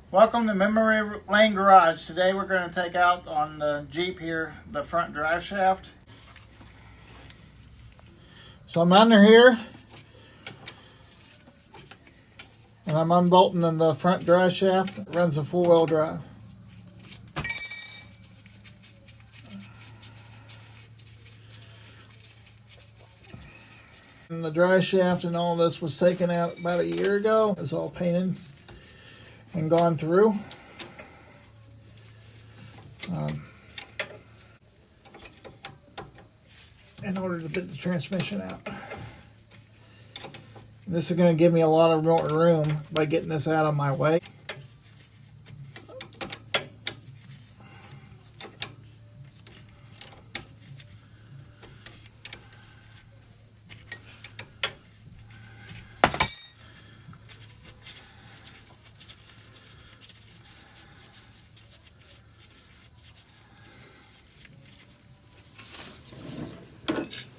Welcome to Memory Lane Garage. Today we're going to take out on the Jeep here the front drive shaft. So I'm under here and I'm unbolting the front drive shaft that runs the four-wheel drive. And the drive shaft and all this was taken out about a year ago. It's all painted and gone through. In order to get the transmission out. This is going to give me a lot of more room by getting this out of my way.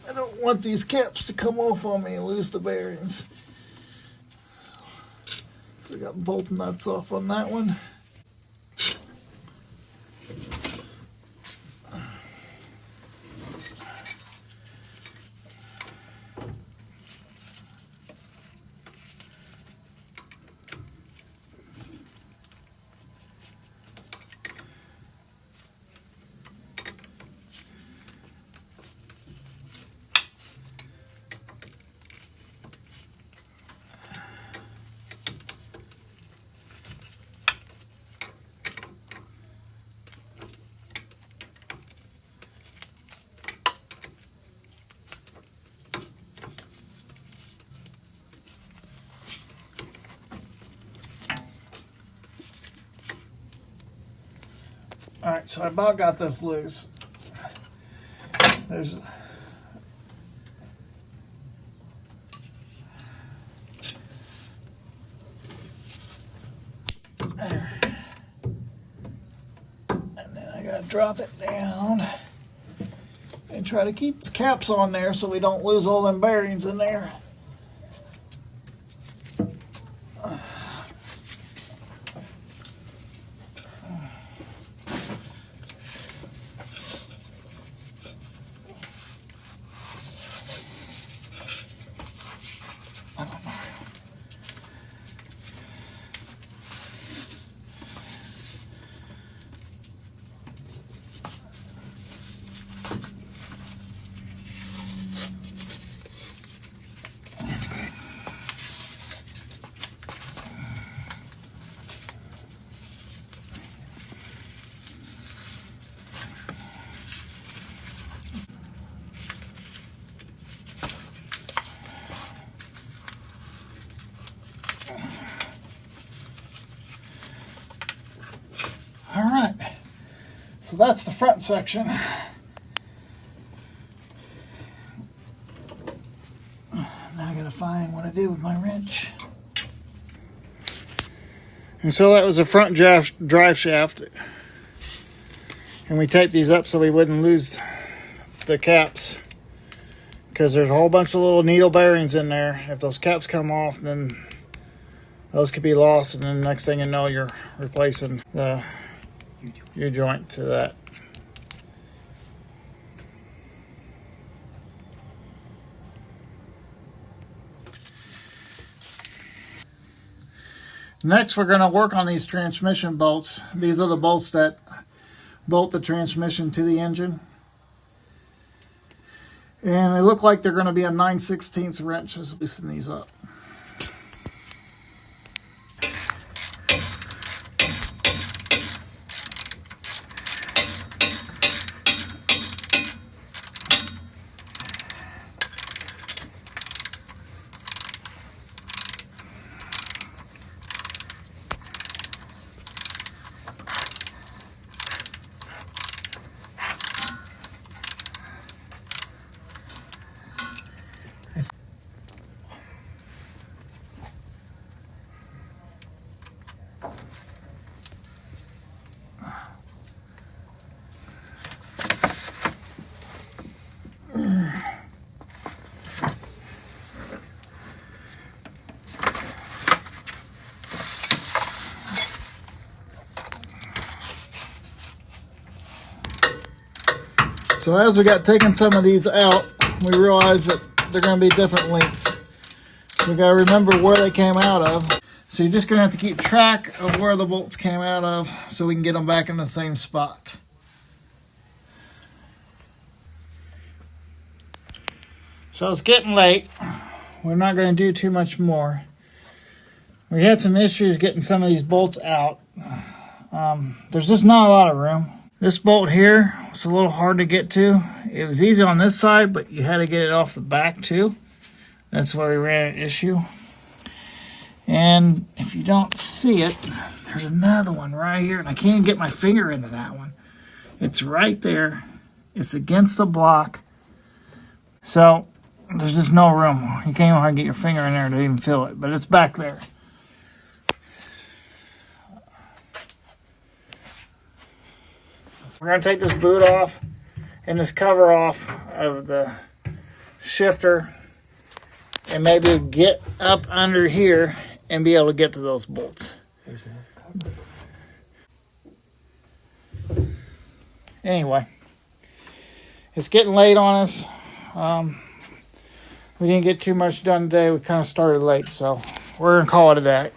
I don't want these caps to come off on me and lose the bearings. So I got bolt nuts off on that one. All right, so I about got this loose. There's there. And then I gotta drop it down and try to keep the caps on there so we don't lose all them bearings in there. All right, so that's the front section. Now I gotta find what I did with my wrench. And so that was the front drive shaft. And we taped these up so we wouldn't lose the caps, because there's a whole bunch of little needle bearings in there. If those caps come off, then those could be lost, and then next thing you know, you're replacing your joint to that. Next, we're going to work on these transmission bolts. These are the bolts that bolt the transmission to the engine. And they look like they're going to be a 9/16 wrench. Just loosen these up. So as we got taking some of these out, we realized that they're going to be different lengths. We got to remember where they came out of. So you're just going to have to keep track of where the bolts came out of so we can get them back in the same spot. So it's getting late. We're not going to do too much more. We had some issues getting some of these bolts out. There's just not a lot of room. This bolt here was a little hard to get to. It was easy on this side, but you had to get it off the back too. That's where we ran an issue. And if you don't see it, there's another one right here, and I can't get my finger into that one. It's right there. It's against the block. So there's just no room. You can't even get your finger in there to even feel it, but it's back there. We're going to take this boot off and this cover off of the shifter and maybe get up under here and be able to get to those bolts. Anyway, it's getting late on us. We didn't get too much done today. We kind of started late, so we're going to call it a day.